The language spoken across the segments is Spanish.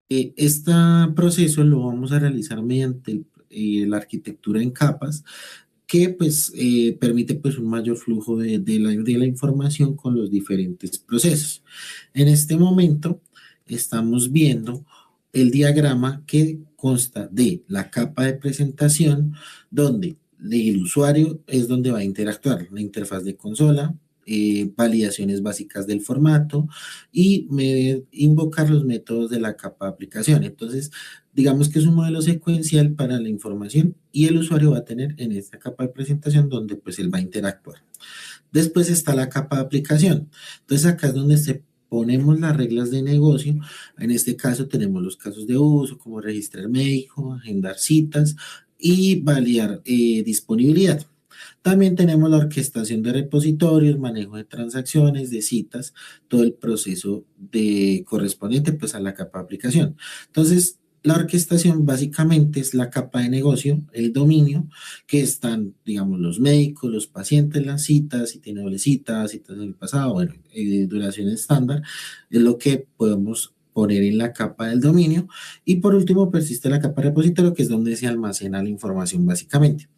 Este proceso lo vamos a realizar mediante la arquitectura en capas que pues permite pues un mayor flujo de la información con los diferentes procesos. En este momento estamos viendo el diagrama que consta de la capa de presentación donde el usuario es donde va a interactuar, la interfaz de consola, validaciones básicas del formato y invocar los métodos de la capa de aplicación. Entonces, digamos que es un modelo secuencial para la información y el usuario va a tener en esta capa de presentación donde pues él va a interactuar. Después está la capa de aplicación. Entonces acá es donde se ponemos las reglas de negocio. En este caso tenemos los casos de uso, como registrar médico, agendar citas y validar disponibilidad. También tenemos la orquestación de repositorios, manejo de transacciones, de citas, todo el proceso de correspondiente pues a la capa de aplicación. Entonces, la orquestación básicamente es la capa de negocio, el dominio, que están, digamos, los médicos, los pacientes, las citas, si tiene doble cita, citas en el pasado, bueno, duración estándar, es lo que podemos poner en la capa del dominio. Y por último, persiste la capa de repositorio, que es donde se almacena la información básicamente.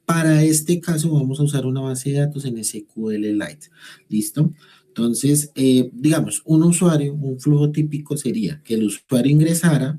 Para este caso vamos a usar una base de datos en SQLite. ¿Listo? Entonces, digamos, un usuario, un flujo típico sería que el usuario ingresara,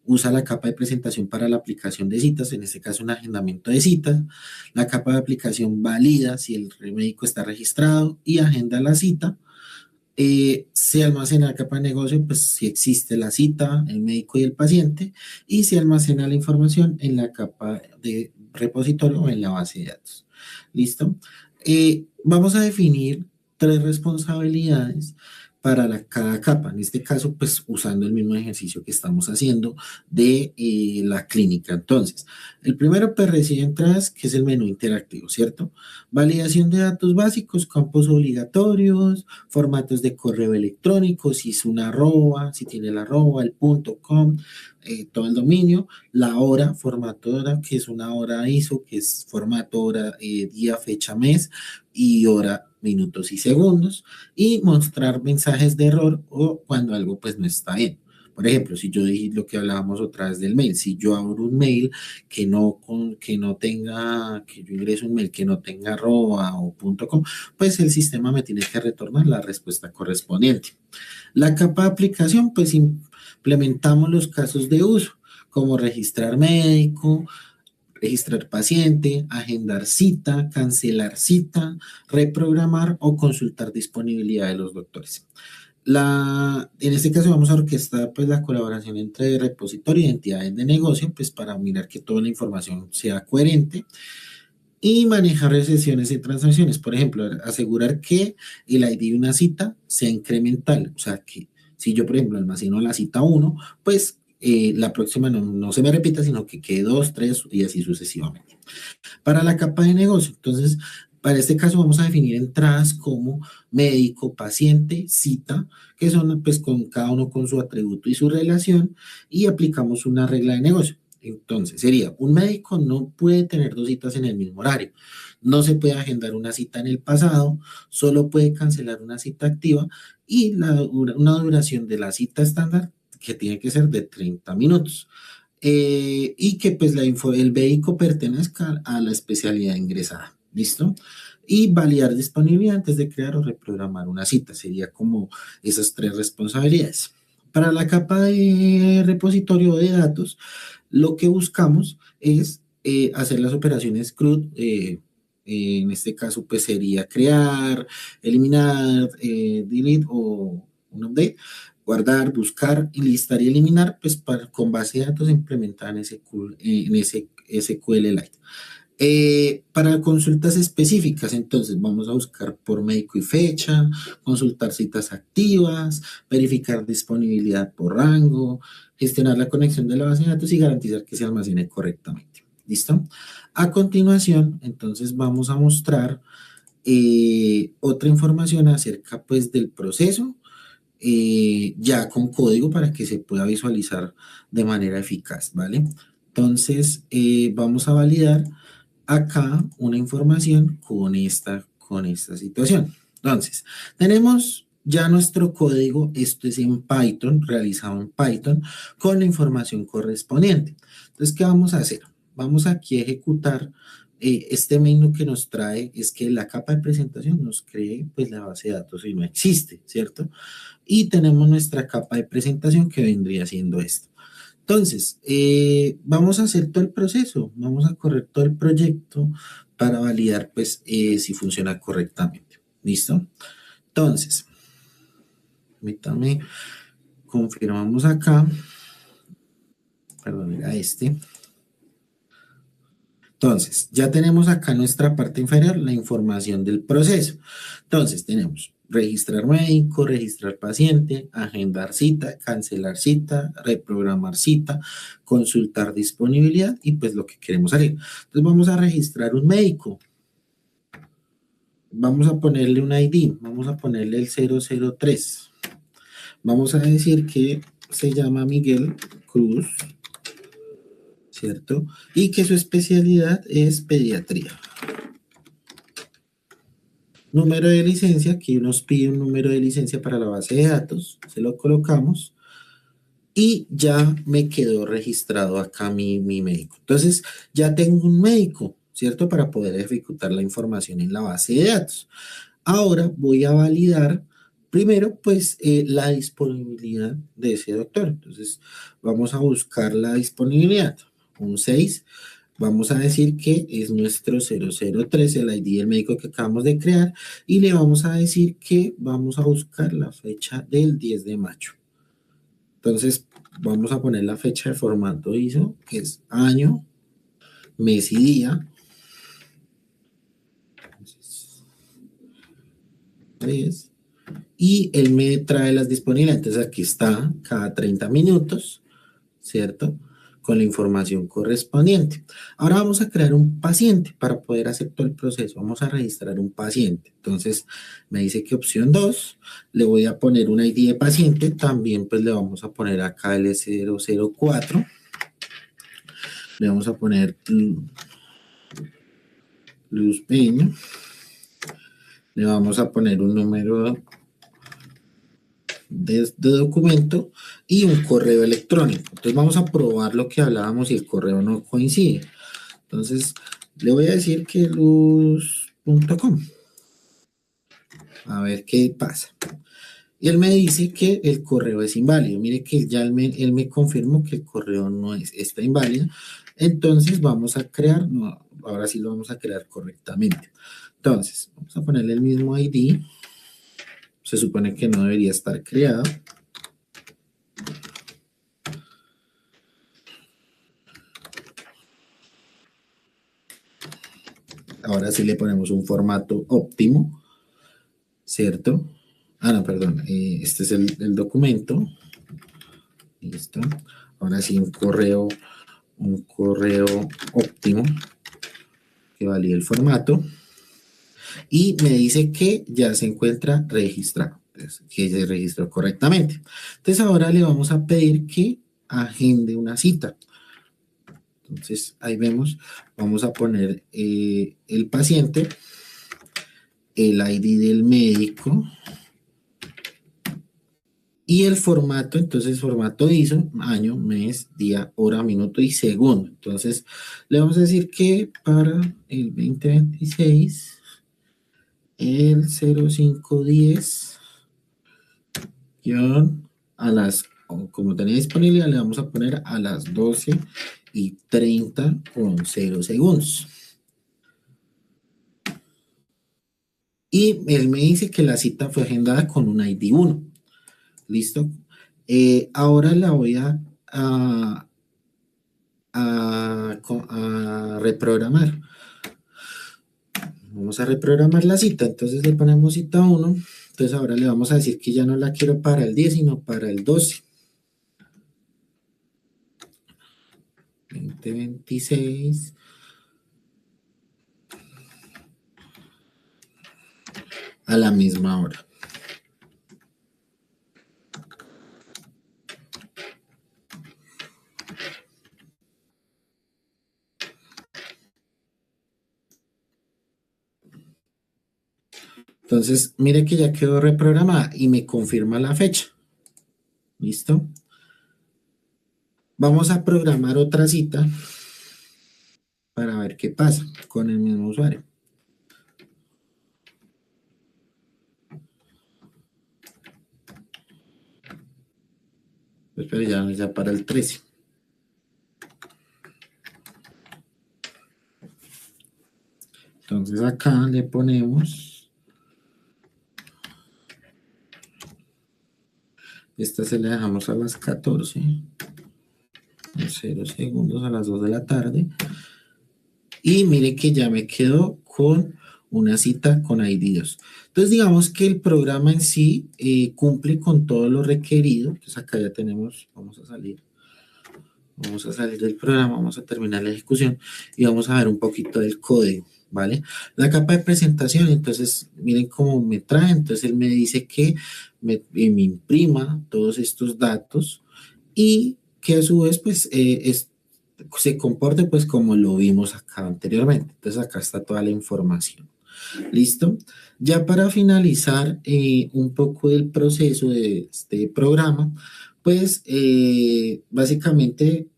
usa la capa de presentación para la aplicación de citas, en este caso un agendamiento de citas. La capa de aplicación valida si el médico está registrado y agenda la cita. Se almacena la capa de negocio, pues si existe la cita, el médico y el paciente, y se almacena la información en la capa de repositorio o en la base de datos. ¿Listo? Vamos a definir tres responsabilidades para cada capa. En este caso, pues usando el mismo ejercicio que estamos haciendo de la clínica. Entonces, el primero, pues recibe entradas, que es el menú interactivo, ¿cierto? Validación de datos básicos, campos obligatorios, formatos de correo electrónico, si es una arroba, si tiene la arroba, el punto com, todo el dominio, la hora, formato hora, que es una hora ISO, que es formato hora, día, fecha, mes, y hora, minutos y segundos, y mostrar mensajes de error o cuando algo pues no está bien. Por ejemplo, si yo dije lo que hablábamos otra vez del mail, si yo abro un mail que no tenga, que yo ingrese un mail que no tenga arroba o punto com, pues el sistema me tiene que retornar la respuesta correspondiente. La capa de aplicación, pues implementamos los casos de uso, como registrar médico, registrar paciente, agendar cita, cancelar cita, reprogramar o consultar disponibilidad de los doctores. En este caso vamos a orquestar pues la colaboración entre repositorio y entidades de negocio pues para mirar que toda la información sea coherente y manejar sesiones y transacciones. Por ejemplo, asegurar que el ID de una cita sea incremental. O sea, que si yo, por ejemplo, almaceno la cita uno, pues la próxima no se me repita, sino que quede 2, 3 y así sucesivamente. Para la capa de negocio, entonces, para este caso vamos a definir entradas como médico, paciente, cita, que son pues con cada uno con su atributo y su relación, y aplicamos una regla de negocio. Entonces, sería, un médico no puede tener dos citas en el mismo horario, no se puede agendar una cita en el pasado, solo puede cancelar una cita activa y una duración de la cita estándar que tiene que ser de 30 minutos. Y que pues el vehículo pertenezca a la especialidad ingresada. ¿Listo? Y validar disponibilidad antes de crear o reprogramar una cita. Sería como esas tres responsabilidades. Para la capa de repositorio de datos, lo que buscamos es hacer las operaciones CRUD. En este caso, pues sería crear, eliminar, delete o un update, guardar, buscar, listar y eliminar, pues con base de datos implementada en ese SQLite. Para consultas específicas, entonces vamos a buscar por médico y fecha, consultar citas activas, verificar disponibilidad por rango, gestionar la conexión de la base de datos y garantizar que se almacene correctamente. ¿Listo? A continuación, entonces vamos a mostrar otra información acerca pues del proceso ya con código para que se pueda visualizar de manera eficaz, ¿vale? Entonces, vamos a validar acá una información con esta situación. Entonces, tenemos Ya nuestro código, esto es en Python, realizado en Python, con la información correspondiente. Entonces, ¿qué vamos a hacer? Vamos aquí a ejecutar este menú que nos trae, es que la capa de presentación nos cree pues la base de datos y no existe, ¿cierto? Y tenemos nuestra capa de presentación que vendría siendo esto. Entonces, vamos a hacer todo el proceso, vamos a correr todo el proyecto para validar pues si funciona correctamente. ¿Listo? Entonces, permítame, confirmamos acá, perdón, era este. Entonces, ya tenemos acá en nuestra parte inferior la información del proceso. Entonces, tenemos registrar médico, registrar paciente, agendar cita, cancelar cita, reprogramar cita, consultar disponibilidad y pues lo que queremos hacer. Entonces, vamos a registrar un médico. Vamos a ponerle un ID, vamos a ponerle el 003. Vamos a decir que se llama Miguel Cruz, ¿cierto? Y que su especialidad es pediatría. Número de licencia, aquí nos pide un número de licencia para la base de datos, se lo colocamos y ya me quedó registrado acá mi médico. Entonces, ya tengo un médico, ¿cierto? Para poder ejecutar la información en la base de datos. Ahora voy a validar primero, pues, la disponibilidad de ese doctor. Entonces, vamos a buscar la disponibilidad. Un 6. Vamos a decir que es nuestro 003, el ID del médico que acabamos de crear, y le vamos a decir que vamos a buscar la fecha del 10 de mayo. Entonces, vamos a poner la fecha de formato ISO, que es año, mes y día. Entonces, 3. Y él me trae las disponibilidades. Entonces, aquí está cada 30 minutos, ¿cierto? Con la información correspondiente. Ahora vamos a crear un paciente para poder hacer todo el proceso. Vamos a registrar un paciente. Entonces, me dice que opción 2, le voy a poner un ID de paciente. También, pues, le vamos a poner acá el 004. Le vamos a poner Luz Peña. Le vamos a poner un número de documento y un correo electrónico. Entonces vamos a probar lo que hablábamos y el correo no coincide. Entonces le voy a decir que luz.com. A ver qué pasa. Y él me dice que el correo es inválido. Mire que ya él me confirmó que el correo no está inválido. Entonces vamos a crear, no, ahora sí lo vamos a crear correctamente. Entonces, vamos a ponerle el mismo ID. Se supone que no debería estar creado. Ahora sí le ponemos un formato óptimo, ¿cierto? Ah, no, perdón. Este es el documento. Listo. Ahora sí un correo óptimo que valide el formato. Y me dice que ya se encuentra registrado, entonces, que se registró correctamente. Entonces ahora le vamos a pedir que agende una cita. Entonces ahí vemos, vamos a poner el paciente, el ID del médico y el formato. Entonces formato ISO, año, mes, día, hora, minuto y segundo. Entonces le vamos a decir que para el 2026, el 0510 a las, como tenía disponibilidad, le vamos a poner a las 12:30 con 0 segundos. Y él me dice que la cita fue agendada con un ID 1. ¿Listo? Ahora la voy a reprogramar. Vamos a reprogramar la cita. Entonces le ponemos cita 1. Entonces ahora le vamos a decir que ya no la quiero para el 10, sino para el 12. 2026. A la misma hora. Entonces, mire que ya quedó reprogramada y me confirma la fecha. ¿Listo? Vamos a programar otra cita para ver qué pasa con el mismo usuario. Pues, pero ya para el 13. Entonces acá le ponemos, esta se la dejamos a las 14, 0 segundos a las 2 de la tarde. Y mire que ya me quedo con una cita con ID2. Entonces digamos que el programa en sí cumple con todo lo requerido. Entonces acá ya tenemos, vamos a salir del programa, vamos a terminar la ejecución y vamos a ver un poquito del código, ¿vale? La capa de presentación, entonces miren cómo me trae, entonces él me dice que me imprima todos estos datos y que a su vez pues se comporte pues como lo vimos acá anteriormente. Entonces acá está toda la información. ¿Listo? Ya para finalizar un poco el proceso de este programa, pues básicamente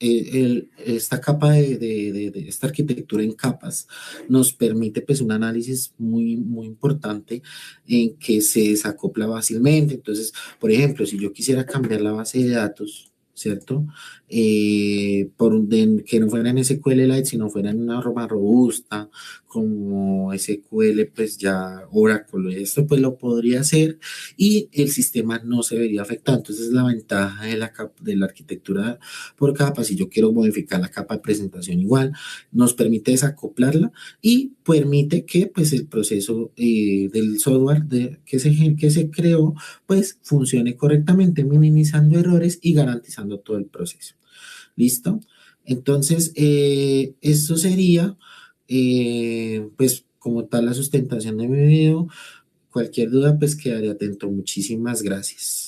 esta capa de esta arquitectura en capas nos permite pues un análisis muy importante en que se desacopla fácilmente. Entonces, por ejemplo, si yo quisiera cambiar la base de datos, ¿cierto? Que no fuera en SQLite, sino fuera en una más robusta, como SQL, pues ya Oracle, esto pues lo podría hacer y el sistema no se vería afectado. Entonces, es la ventaja de la arquitectura por capa. Si yo quiero modificar la capa de presentación igual, nos permite desacoplarla y permite que pues el proceso del software que se creó pues funcione correctamente, minimizando errores y garantizando todo el proceso. ¿Listo? Entonces, esto sería pues como tal la sustentación de mi video. Cualquier duda pues quedaré atento. Muchísimas gracias.